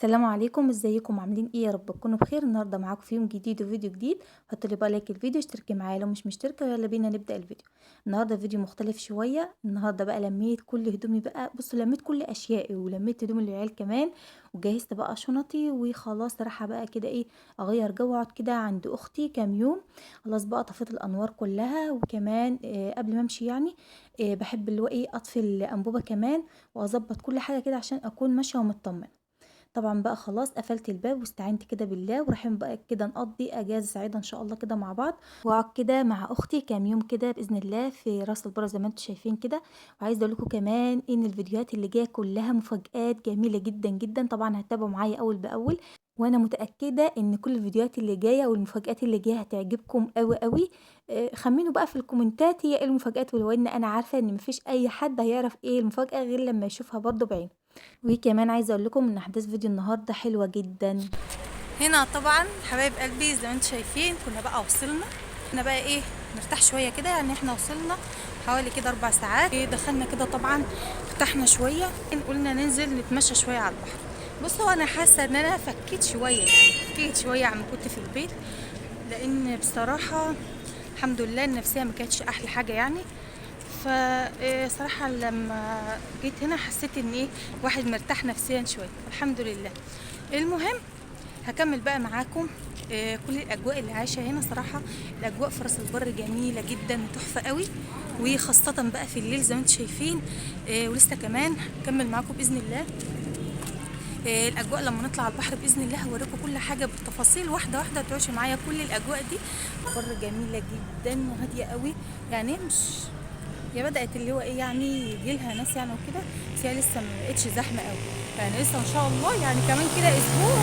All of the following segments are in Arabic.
السلام عليكم، ازيكم عاملين ايه؟ يا رب تكونوا بخير. النهارده معاكم في يوم جديد وفيديو جديد. حطوا لي بقى لايك الفيديو، اشتركي معايا لو مش مشتركه، ويلا بينا نبدا الفيديو. النهارده فيديو مختلف شويه. النهارده بقى لميت كل هدومي، بقى بصوا لميت كل اشيائي ولميت هدوم العيال كمان، وجهزت بقى شنطي وخلاص رايحه بقى كده ايه، اغير جو، اقعد كده عند اختي كام يوم. خلاص بقى طفيت الانوار كلها، وكمان قبل ما امشي يعني بحب اللي هو ايه اطفي الانبوبه كمان، واظبط كل حاجه كده عشان اكون ماشيه ومطمنه. طبعا بقى خلاص قفلت الباب واستعنت كده بالله، ورايحين بقى كده نقضي اجازه سعيده ان شاء الله كده مع بعض، واقعد كده مع اختي كام يوم كده باذن الله في راس البر زي ما انتم شايفين كده. وعايزه اقول لكم كمان ان الفيديوهات اللي جايه كلها مفاجآت جميله جدا جدا، طبعا هتتابعوا معايا اول باول، وانا متاكده ان كل الفيديوهات اللي جايه والمفاجآت اللي جايه هتعجبكم قوي قوي. خمنوا بقى في الكومنتات هي ايه المفاجآت، ولو ان انا عارفه ان مفيش اي حد هيعرف ايه المفاجاه غير لما يشوفها برضه بعينه. وكمان عايزه اقول لكم ان احداث فيديو النهارده حلوه جدا. هنا طبعا حبايب قلبي زي ما انتم شايفين كنا بقى وصلنا. احنا بقى ايه نرتاح شويه كده، يعني احنا وصلنا حوالي كده 4 ساعات. دخلنا كده طبعا ارتحنا شويه، قلنا ننزل نتمشى شويه على البحر. بصوا انا حاسه ان انا فكيت شويه، يعني فكيت شويه عن ما كنت في البيت، لان بصراحه الحمد لله النفسيه ما كانتش احلى حاجه يعني. فصراحة لما جيت هنا حسيت ان ايه واحد مرتاح نفسيا شوية الحمد لله. المهم هكمل بقى معاكم كل الاجواء اللي عايشه هنا. صراحه الاجواء في راس البر جميله جدا وتحفه قوي، وخاصه بقى في الليل زي ما انتم شايفين. ولسه كمان هكمل معاكم باذن الله الاجواء لما نطلع على البحر باذن الله هوريكم كل حاجه بالتفاصيل واحده واحده، تعيشوا معايا كل الاجواء دي. بر جميله جدا وهاديه قوي، يعني مش هي بدات اللي هو ايه يعني يجي لها ناس يعني وكده، بس هي لسه ما بقتش زحمه قوي، يعني لسه ان شاء الله يعني كمان كده اسبوع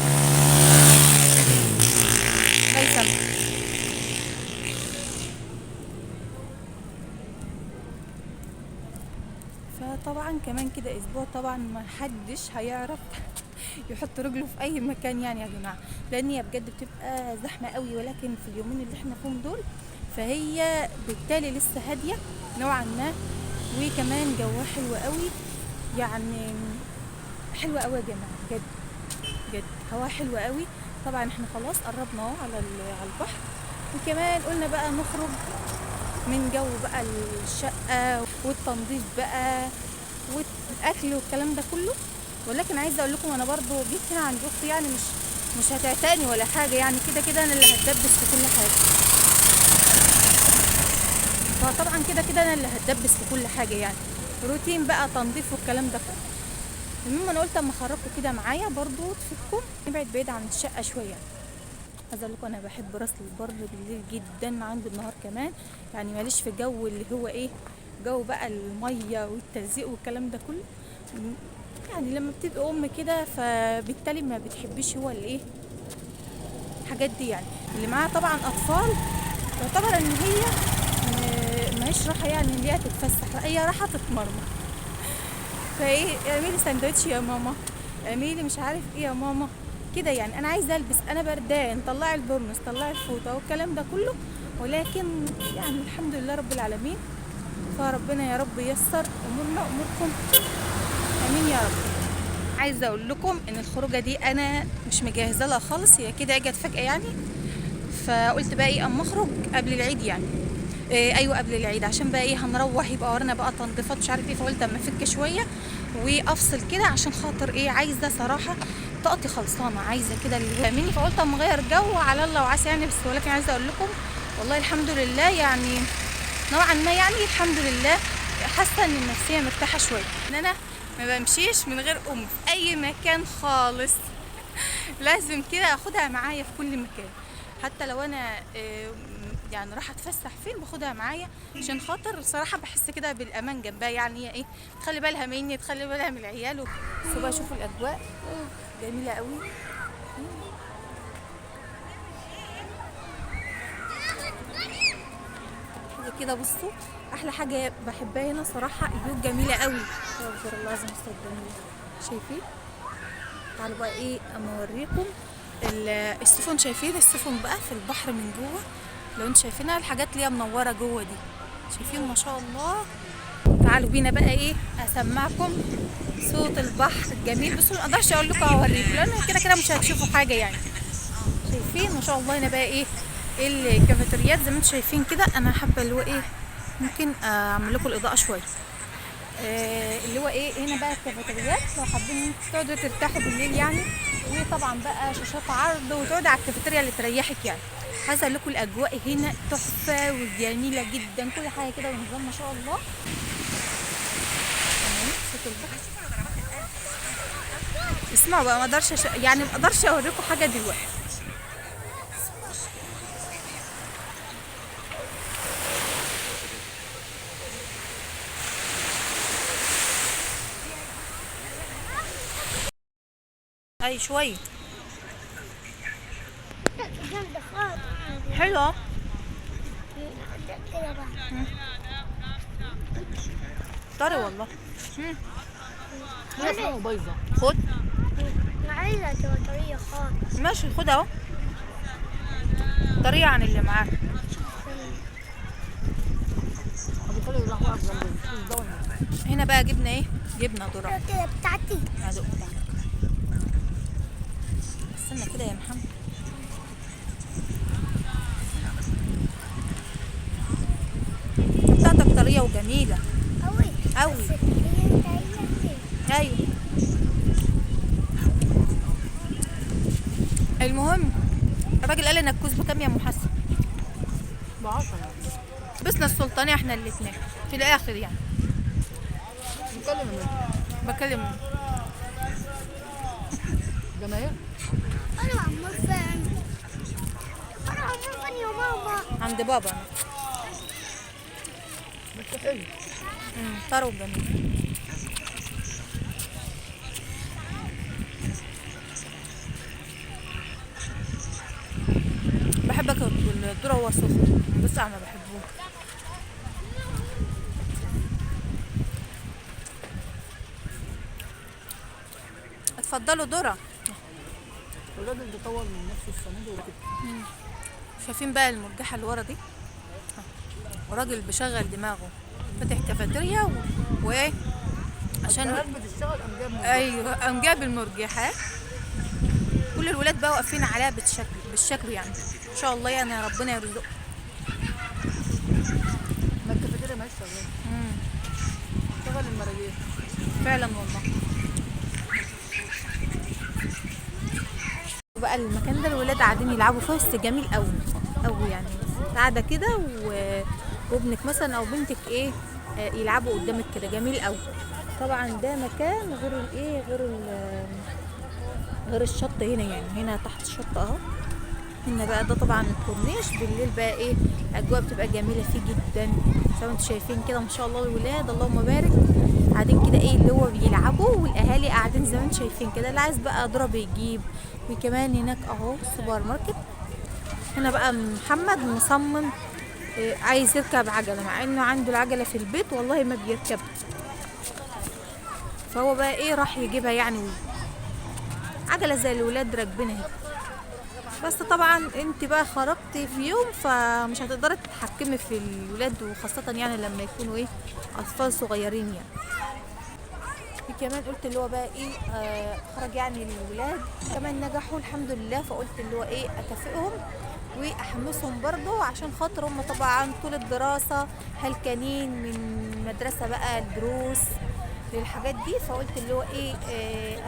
هيسمع. فطبعا كمان كده اسبوع طبعا ما حدش هيعرف يحط رجله في اي مكان يعني يا جماعه، لان هي بجد بتبقى زحمه قوي، ولكن في اليومين اللي احنا فيهم دول فهي بالتالي لسه هاديه نوعا ما، وكمان جواها حلو قوي، يعني حلوه قوي يا جماعه بجد بجد هواها حلوه قوي. طبعا احنا خلاص قربنا اهو على البحر، وكمان قلنا بقى نخرج من جو بقى الشقه والتنظيف بقى والاكل والكلام ده كله. ولكن عايزه اقول لكم انا برضو جيت هنا عند اختي، يعني مش هتعتاني ولا حاجه، يعني كده كده انا اللي هتدبس في كل حاجه. فطبعا كده كده انا اللي هتدبس في كل حاجه، يعني روتين بقى تنظيف والكلام ده كله. المهم انا قلت اما اخرجكم كده معايا برضو تفكم نبعد بعيد عن الشقه شويه. عايزه اقول لكم انا بحب راس البر بالليل جدا عند النهار كمان، يعني ماليش في جو اللي هو ايه جو بقى الميه والتلزيق والكلام ده كله. يعني لما بتبقى ام كده فبالتالي ما بتحبش هو الايه الحاجات دي، يعني اللي معاها طبعا اطفال تعتبر ان هي ماهيش راحه يعني ان هي تتفسح، هي راحه تتمرمط. فايه اعملي سندوتش يا ماما، اعملي مش عارف ايه يا ماما كده، يعني انا عايزه البس، انا بردان، طلعي البرنس، طلعي الفوطه والكلام ده كله. ولكن يعني الحمد لله رب العالمين، فربنا يا رب ييسر امورنا اموركم، امين يا رب. عايزه اقول لكم ان الخروجه دي انا مش مجهزه لها خالص، هي كده اجت فجاه يعني. فقلت بقى ايه اما اخرج قبل العيد يعني ايوه قبل العيد، عشان بقى ايه هنروح يبقى ورانا بقى تنظيفات مش عارف ايه، فقلت اما افك شويه وافصل كده، عشان خاطر ايه عايزه صراحه طاقتي خلصانه، عايزه كده اللي هو مني. فقلت اما اغير جو على الله وعسى يعني. بس ولكن عايزه اقول لكم والله الحمد لله، يعني نوعا ما يعني الحمد لله حاسه ان النفسيه مرتاحه شويه، ان انا ما بمشيش من غير في اي مكان خالص. لازم كده اخدها معايا في كل مكان، حتى لو انا يعني راح اتفسح فين باخدها معايا، عشان خاطر صراحه بحس كده بالامان جنبها، يعني هي ايه تخلي بالها مني، تخلي بالها من العيال بقى شوفوا الاجواء جميله قوي كده. بصوا احلى حاجه بحبها هنا صراحه البيوت جميله قوي، استغفر الله العظيم جميله. شايفين؟ تعالوا بقى ايه اما اوريكم السفن. شايفين السفن بقى في البحر من جوه؟ لو انتوا شايفينها الحاجات اللي هي منوره جوه دي، شايفين ما شاء الله. تعالوا بينا بقى ايه اسمعكم صوت البحر الجميل. بس ما اقدرش اقول لكم اوريكم لان كده كده مش هتشوفوا حاجه يعني. شايفين ما شاء الله هنا بقى ايه الكافيتريات زي ما انتم شايفين كده. انا حابه اللي هو ايه ممكن اعمل لكم الاضاءه شويه. اللي هو ايه هنا بقى الكافيتريات لو حابين انتوا تقعدوا ترتاحوا بالليل يعني. وطبعا بقى شاشات عرض وتقعدوا على الكافيتيريا اللي تريحك يعني. عايزه اقول لكم الاجواء هنا تحفه وجميله جدا. كل حاجه كده ونظام ما شاء الله. صوت البحر. اسمعوا بقى ما اقدرش يعني ما اقدرش اوريكم حاجه دلوقتي. اي شويه حلوه. طري والله. بايظه. خد عايزة تبقى طرية خالص. ماشي خد اهو. طريقه عن اللي معاك. هنا بقى جبنا ايه؟ جبنا ذره. كده بتاعتي. ادوق بتاعتك. استنى كده يا محمد. بتاعتك طريه وجميله قوي قوي. بس هي ايوه المهم الراجل قال لنا الكوز بكام يا ام حسن؟ ب10. بسنا السلطانيه احنا الاثنين في الاخر يعني. بكلم جماهير. انا عمال فين؟ انا عمال فين يا ماما؟ عند بابا انا. بس حلو. طرو جميل. بحب اكل الذره وهو سخن بس انا بحبه. اتفضلوا ذره. الراجل بيطور من نفسه السنه دي وكده. شايفين بقى المرجحه اللي ورا دي؟ وراجل بيشغل دماغه فاتح كافيتيريا وايه عشان بتشتغل قام جاب ايوه قام جاب المرجحه. كل الولاد بقى واقفين عليها بالشكل يعني. ان شاء الله يعني ربنا يرزقهم. ما الكافيتيريا ماشيه شغاله. شغل المراجيح. فعلا والله. بقى المكان ده الولاد قاعدين يلعبوا فيه بس جميل قوي قوي يعني. قاعده كده وابنك مثلا او بنتك ايه يلعبوا قدامك كده جميل قوي. طبعا ده مكان غير الايه غير الشط هنا يعني. هنا تحت الشط اهو. هنا بقى ده طبعا الكورنيش. بالليل بقى ايه الاجواء بتبقى جميله فيه جدا زي ما انتم شايفين كده ما شاء الله. الولاد اللهم بارك قاعدين كده ايه اللي هو بيلعبوا والاهالي قاعدين زي ما انتم شايفين كده. اللي عايز بقى ضرب يجيب. وكمان هناك اهو سوبر ماركت. هنا بقى محمد مصمم عايز يركب عجله مع انه عنده العجله في البيت والله ما بيركبها. فهو بقى ايه راح يجيبها يعني عجله زي الولاد راكبينها. بس طبعا انت بقى خرجتي في يوم فمش هتقدري تتحكمي في الولاد وخاصه يعني لما يكونوا ايه اطفال صغيرين يعني. كمان قلت اللي هو بقى ايه خرج يعني الولاد كمان نجحوا الحمد لله. فقلت اللي هو ايه اكافئهم واحمسهم برضه عشان خاطر هم طبعا طول الدراسه هلكانين من مدرسه بقى الدروس للحاجات دي. فقلت اللي هو ايه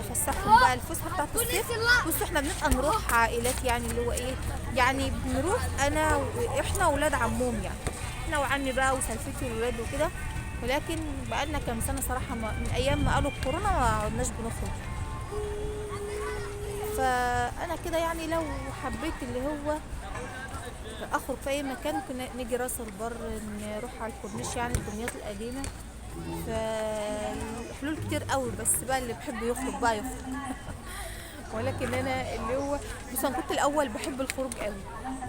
افسحهم بقى الفسحه بتاعت الصيف. بصوا احنا بنبقى نروح عائلات يعني اللي هو ايه يعني بنروح انا احنا واولاد عمهم يعني. احنا وعمي بقى وسلفتي والولاد وكده. ولكن بقالنا كام سنه صراحه من ايام ما قالوا الكورونا ما عدناش بنخرج. فانا كده يعني لو حبيت اللي هو اخرج في اي مكان ممكن نيجي راس البر نروح على الكورنيش يعني الدمياط القديمه. فالحلول كتير قوي بس بقى اللي بحب يخرج بقى يخرج. ولكن انا اللي هو بس انا كنت الاول بحب الخروج قوي.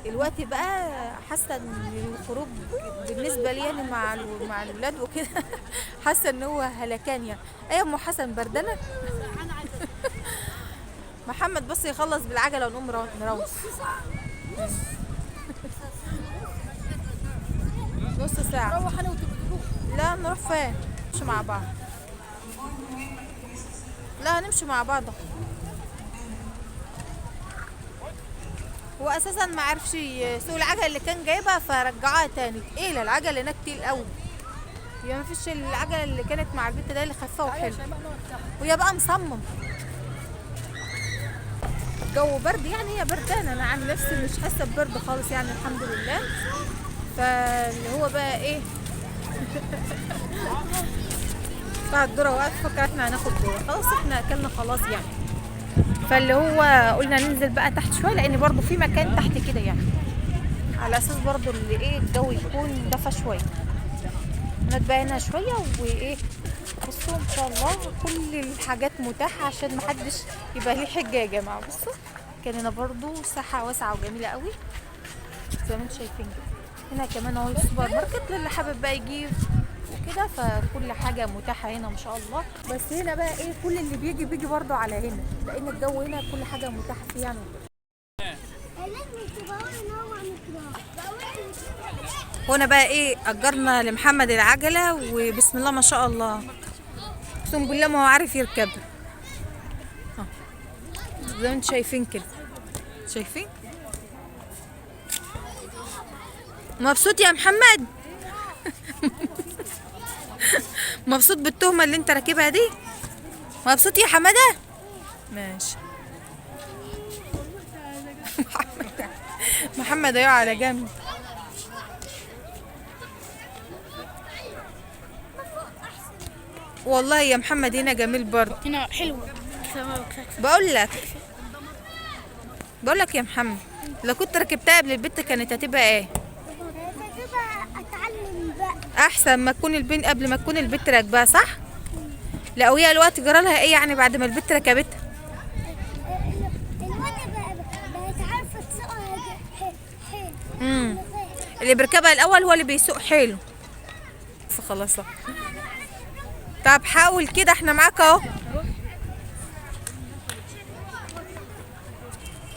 دلوقتي بقى حاسه ان الخروج بالنسبه لي يعني مع الولاد وكده حاسه ان هو هلكان يعني. ايه ام حسن بردانه. محمد بس يخلص بالعجله ونقوم نروح. نص ساعه. روح انا وتبقى لا نروح فين؟ مش مع بعض. لا هنمشي مع بعض. هو اساسا ما عرفش يسوق العجل اللي كان جايبها فرجعها تاني، تقيله العجل هناك تقيل قوي. هي ما فيش العجله اللي كانت مع البنت ده اللي خفيفه وحلوه، وهي بقى مصمم. الجو برد يعني، هي بردانه، انا عن نفسي مش حاسه ببرد خالص يعني الحمد لله. فاللي هو بقى ايه بعد الذره واقفه فكره احنا هناخد ذره، خلاص احنا اكلنا خلاص يعني. فاللي هو قلنا ننزل بقى تحت شويه لان برضو في مكان تحت كده يعني، على اساس برضو اللي ايه الجو يكون دفى شويه. نتبقى هنا شويه وايه. بصوا ان شاء الله كل الحاجات متاحه عشان محدش يبقى ليه حجه يا جماعه. بصوا كان هنا برضو ساحه واسعه وجميله قوي زي ما انتم شايفين كده. هنا كمان اهو السوبر ماركت للي حابب بقى يجيب وكده، فكل حاجه متاحه هنا ما شاء الله. بس هنا بقى ايه كل اللي بيجي برضو على هنا لان الجو هنا كل حاجه متاحه فيه يعني. هنا بقى ايه اجرنا لمحمد العجله وبسم الله ما شاء الله اقسم بالله ما هو عارف يركبها. زي ما انتم شايفين كده، شايفين؟ مبسوط يا محمد؟ مبسوط بالتهمه اللي انت راكبها دي؟ مبسوط يا حماده؟ ماشي. محمد ايوه على جنب. والله يا محمد هنا جميل برضه. هنا حلوة. بقول لك يا محمد لو كنت ركبتها قبل البت كانت هتبقى ايه؟ اتعلم بقى. احسن ما تكون البنت قبل ما تكون البت راكباها صح؟ لا وهي الوقت جرى لها ايه يعني بعد ما البت ركبتها؟ الواد بقت عارفة تسوقها حلو. اللي بيركبها الاول هو اللي بيسوق حلو. فخلاص طب حاول كده احنا معاك اهو.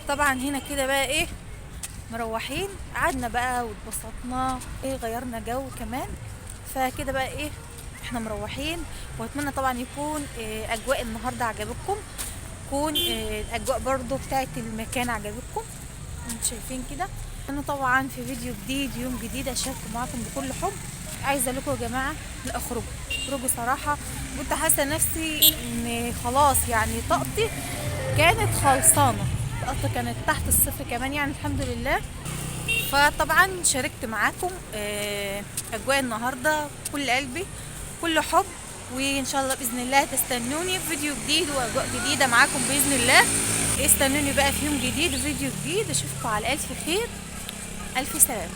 طبعا هنا كده بقى ايه مروحين، قعدنا بقى واتبسطنا ايه غيرنا جو كمان. فكده بقى ايه احنا مروحين، واتمنى طبعا يكون إيه اجواء النهارده عجبتكم، تكون إيه الاجواء برضو بتاعت المكان عجبتكم. انتوا شايفين كده. انا طبعا في فيديو جديد يوم جديد اشارك معاكم بكل حب. عايزه لكم يا جماعه لا اخرجوا صراحه. كنت حاسه نفسي ان خلاص يعني طاقتي كانت خلصانه، طاقتي كانت تحت الصفر كمان يعني الحمد لله. فطبعا شاركت معاكم اجواء النهارده كل قلبي كل حب، وان شاء الله باذن الله تستنوني في فيديو جديد واجواء جديده معاكم باذن الله. استنوني بقى في يوم جديد وفيديو جديد. اشوفكم على الف خير، الف سلامه.